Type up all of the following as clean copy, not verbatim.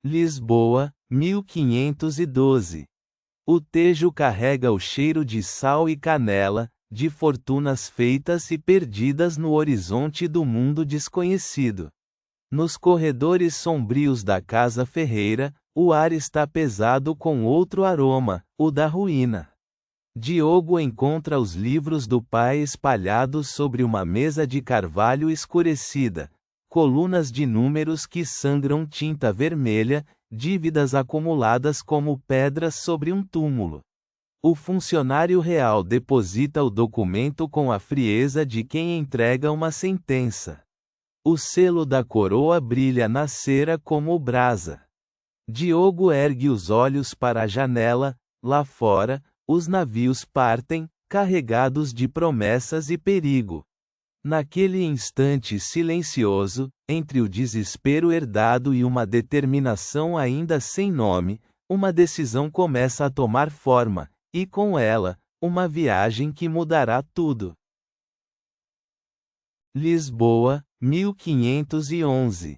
Lisboa, 1512. O Tejo carrega o cheiro de sal e canela, de fortunas feitas e perdidas no horizonte do mundo desconhecido. Nos corredores sombrios da Casa Ferreira, o ar está pesado com outro aroma, o da ruína. Diogo encontra os livros do pai espalhados sobre uma mesa de carvalho escurecida, colunas de números que sangram tinta vermelha, dívidas acumuladas como pedras sobre um túmulo. O funcionário real deposita o documento com a frieza de quem entrega uma sentença. O selo da coroa brilha na cera como brasa. Diogo ergue os olhos para a janela. Lá fora, os navios partem, carregados de promessas e perigo. Naquele instante silencioso, entre o desespero herdado e uma determinação ainda sem nome, uma decisão começa a tomar forma, e com ela, uma viagem que mudará tudo. Lisboa, 1511.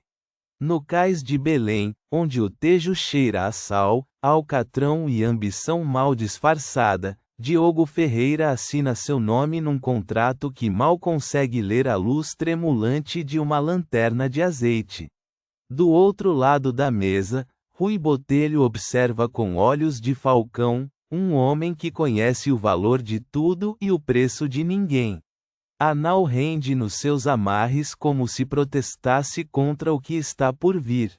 No cais de Belém, onde o Tejo cheira a sal, alcatrão e ambição mal disfarçada, Diogo Ferreira assina seu nome num contrato que mal consegue ler a luz tremulante de uma lanterna de azeite. Do outro lado da mesa, Rui Botelho observa com olhos de falcão, um homem que conhece o valor de tudo e o preço de ninguém. A nau rende nos seus amarres como se protestasse contra o que está por vir.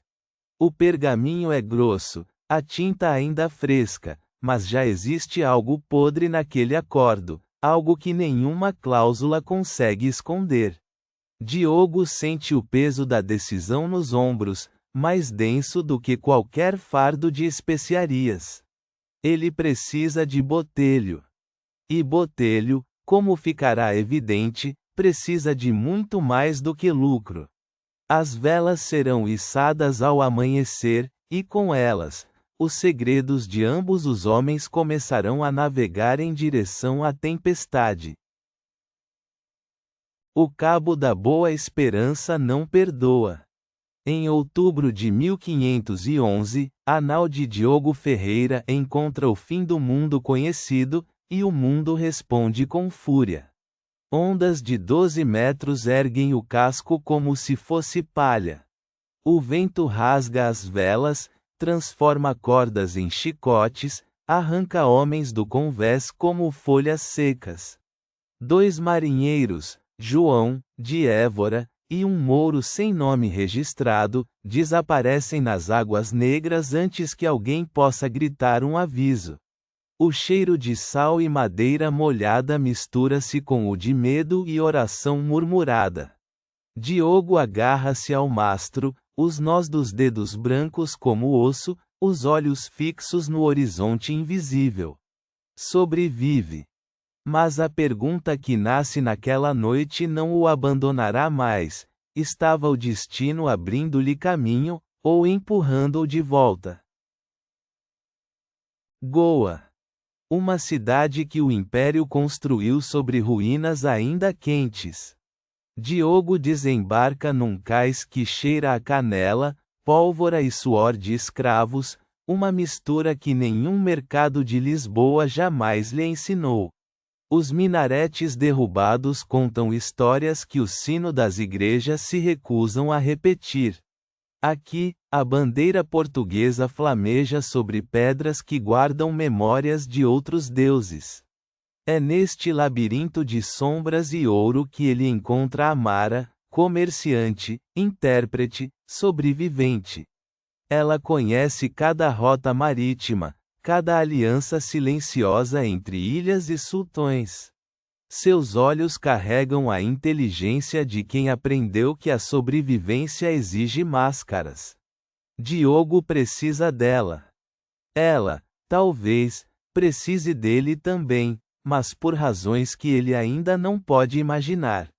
O pergaminho é grosso, a tinta ainda fresca, mas já existe algo podre naquele acordo, algo que nenhuma cláusula consegue esconder. Diogo sente o peso da decisão nos ombros, mais denso do que qualquer fardo de especiarias. Ele precisa de Botelho. E Botelho, como ficará evidente, precisa de muito mais do que lucro. As velas serão içadas ao amanhecer, e com elas, os segredos de ambos os homens começarão a navegar em direção à tempestade. O Cabo da Boa Esperança não perdoa. Em outubro de 1511, a nau de Diogo Ferreira encontra o fim do mundo conhecido, e o mundo responde com fúria. Ondas de 12 metros erguem o casco como se fosse palha. O vento rasga as velas, transforma cordas em chicotes, arranca homens do convés como folhas secas. 2 marinheiros, João, de Évora, e um mouro sem nome registrado, desaparecem nas águas negras antes que alguém possa gritar um aviso. O cheiro de sal e madeira molhada mistura-se com o de medo e oração murmurada. Diogo agarra-se ao mastro, os nós dos dedos brancos como osso, os olhos fixos no horizonte invisível. Sobrevive. Mas a pergunta que nasce naquela noite não o abandonará mais: estava o destino abrindo-lhe caminho, ou empurrando-o de volta? Goa. Uma cidade que o Império construiu sobre ruínas ainda quentes. Diogo desembarca num cais que cheira a canela, pólvora e suor de escravos, uma mistura que nenhum mercado de Lisboa jamais lhe ensinou. Os minaretes derrubados contam histórias que o sino das igrejas se recusam a repetir. Aqui, a bandeira portuguesa flameja sobre pedras que guardam memórias de outros deuses. É neste labirinto de sombras e ouro que ele encontra Amara, comerciante, intérprete, sobrevivente. Ela conhece cada rota marítima, cada aliança silenciosa entre ilhas e sultões. Seus olhos carregam a inteligência de quem aprendeu que a sobrevivência exige máscaras. Diogo precisa dela. Ela, talvez, precise dele também, mas por razões que ele ainda não pode imaginar.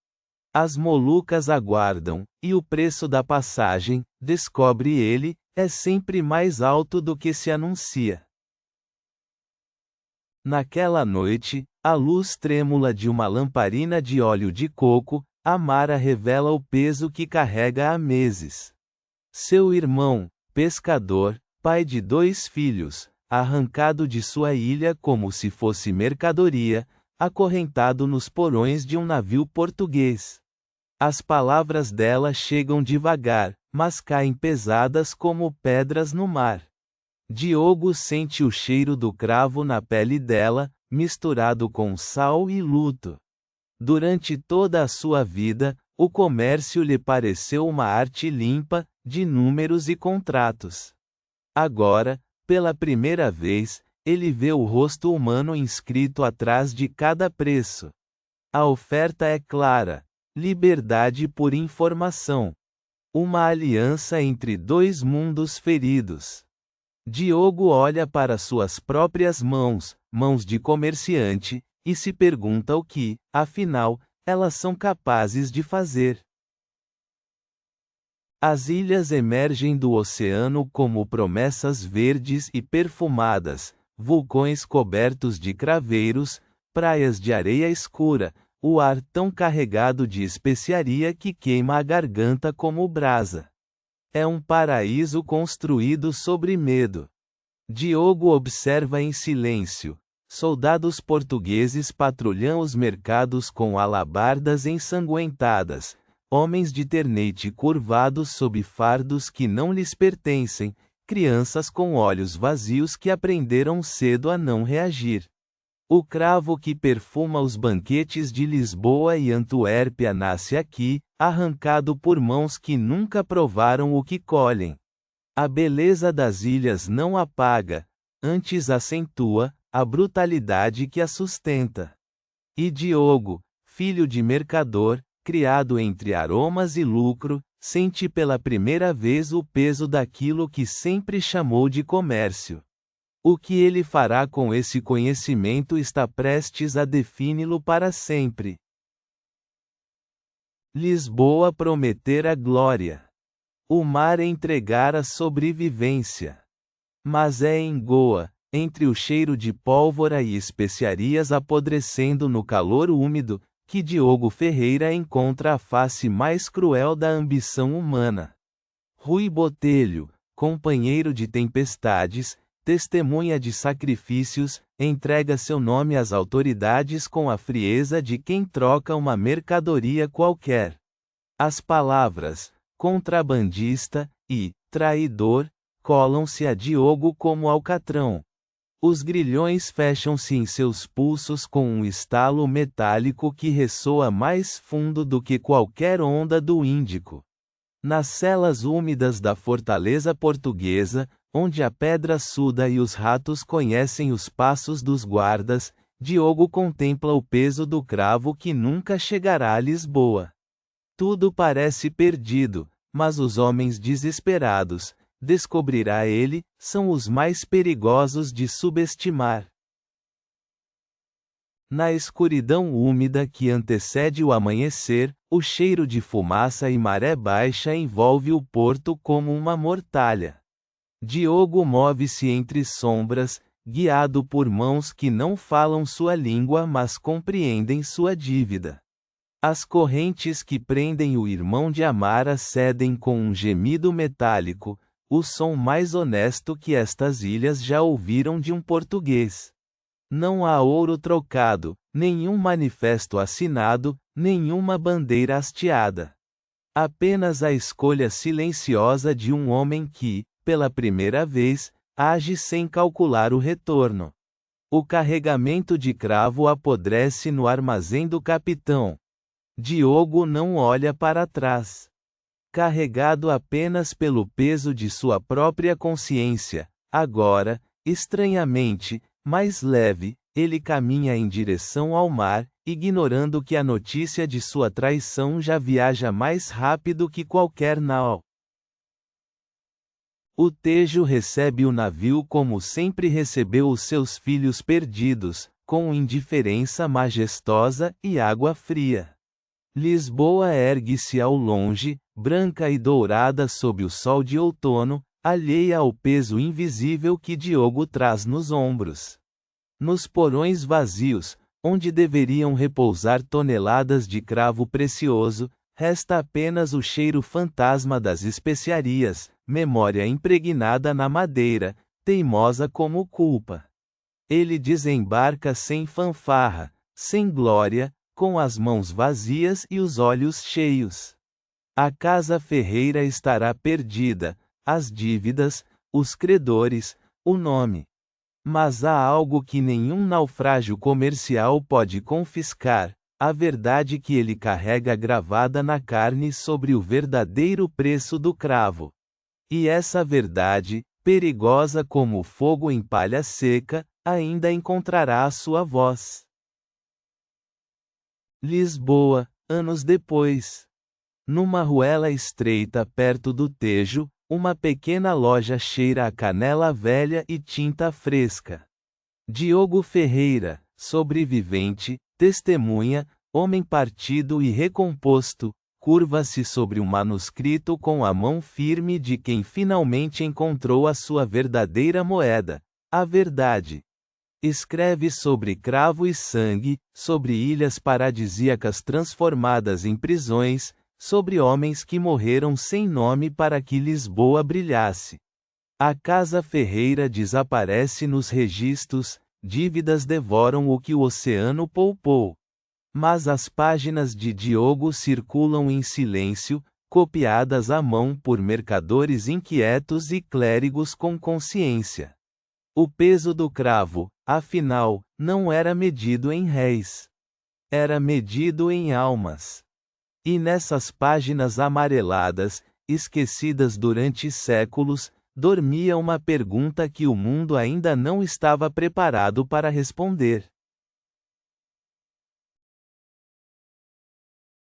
As Molucas aguardam, e o preço da passagem, descobre ele, é sempre mais alto do que se anuncia. Naquela noite, à luz trêmula de uma lamparina de óleo de coco, Amara revela o peso que carrega há meses. Seu irmão, pescador, pai de 2 filhos, arrancado de sua ilha como se fosse mercadoria, acorrentado nos porões de um navio português. As palavras dela chegam devagar, mas caem pesadas como pedras no mar. Diogo sente o cheiro do cravo na pele dela, misturado com sal e luto. Durante toda a sua vida, o comércio lhe pareceu uma arte limpa, de números e contratos. Agora, pela primeira vez, ele vê o rosto humano inscrito atrás de cada preço. A oferta é clara: liberdade por informação. Uma aliança entre 2 mundos feridos. Diogo olha para suas próprias mãos, mãos de comerciante, e se pergunta o que, afinal, elas são capazes de fazer. As ilhas emergem do oceano como promessas verdes e perfumadas, vulcões cobertos de craveiros, praias de areia escura, o ar tão carregado de especiaria que queima a garganta como brasa. É um paraíso construído sobre medo. Diogo observa em silêncio. Soldados portugueses patrulham os mercados com alabardas ensanguentadas, homens de ternete curvados sob fardos que não lhes pertencem, crianças com olhos vazios que aprenderam cedo a não reagir. O cravo que perfuma os banquetes de Lisboa e Antuérpia nasce aqui, arrancado por mãos que nunca provaram o que colhem. A beleza das ilhas não apaga, antes acentua, a brutalidade que a sustenta. E Diogo, filho de mercador, criado entre aromas e lucro, sente pela primeira vez o peso daquilo que sempre chamou de comércio. O que ele fará com esse conhecimento está prestes a defini-lo para sempre. Lisboa prometer a glória. O mar entregar a sobrevivência. Mas é em Goa, entre o cheiro de pólvora e especiarias apodrecendo no calor úmido, que Diogo Ferreira encontra a face mais cruel da ambição humana. Rui Botelho, companheiro de tempestades, testemunha de sacrifícios, entrega seu nome às autoridades com a frieza de quem troca uma mercadoria qualquer. As palavras contrabandista e traidor colam-se a Diogo como alcatrão. Os grilhões fecham-se em seus pulsos com um estalo metálico que ressoa mais fundo do que qualquer onda do Índico. Nas celas úmidas da fortaleza portuguesa, onde a pedra suda e os ratos conhecem os passos dos guardas, Diogo contempla o peso do cravo que nunca chegará a Lisboa. Tudo parece perdido, mas os homens desesperados, descobrirá ele, são os mais perigosos de subestimar. Na escuridão úmida que antecede o amanhecer, o cheiro de fumaça e maré baixa envolve o porto como uma mortalha. Diogo move-se entre sombras, guiado por mãos que não falam sua língua mas compreendem sua dívida. As correntes que prendem o irmão de Amara cedem com um gemido metálico, o som mais honesto que estas ilhas já ouviram de um português. Não há ouro trocado, nenhum manifesto assinado, nenhuma bandeira hasteada. Apenas a escolha silenciosa de um homem que, pela primeira vez, age sem calcular o retorno. O carregamento de cravo apodrece no armazém do capitão. Diogo não olha para trás. Carregado apenas pelo peso de sua própria consciência, agora, estranhamente, mais leve, ele caminha em direção ao mar, ignorando que a notícia de sua traição já viaja mais rápido que qualquer nau. O Tejo recebe o navio como sempre recebeu os seus filhos perdidos, com indiferença majestosa e água fria. Lisboa ergue-se ao longe, branca e dourada sob o sol de outono, alheia ao peso invisível que Diogo traz nos ombros. Nos porões vazios, onde deveriam repousar toneladas de cravo precioso, Resta apenas o cheiro fantasma das especiarias, memória impregnada na madeira, teimosa como culpa. Ele desembarca sem fanfarra, sem glória, com as mãos vazias e os olhos cheios. A casa Ferreira estará perdida, as dívidas, os credores, o nome. Mas há algo que nenhum naufrágio comercial pode confiscar: a verdade que ele carrega gravada na carne sobre o verdadeiro preço do cravo. E essa verdade, perigosa como o fogo em palha seca, ainda encontrará a sua voz. Lisboa, anos depois. Numa ruela estreita perto do Tejo, uma pequena loja cheira a canela velha e tinta fresca. Diogo Ferreira, sobrevivente, testemunha, homem partido e recomposto, curva-se sobre um manuscrito com a mão firme de quem finalmente encontrou a sua verdadeira moeda, a verdade. Escreve sobre cravo e sangue, sobre ilhas paradisíacas transformadas em prisões, sobre homens que morreram sem nome para que Lisboa brilhasse. A casa Ferreira desaparece nos registros, dívidas devoram o que o oceano poupou. Mas as páginas de Diogo circulam em silêncio, copiadas à mão por mercadores inquietos e clérigos com consciência. O peso do cravo, afinal, não era medido em réis. Era medido em almas. E nessas páginas amareladas, esquecidas durante séculos, dormia uma pergunta que o mundo ainda não estava preparado para responder.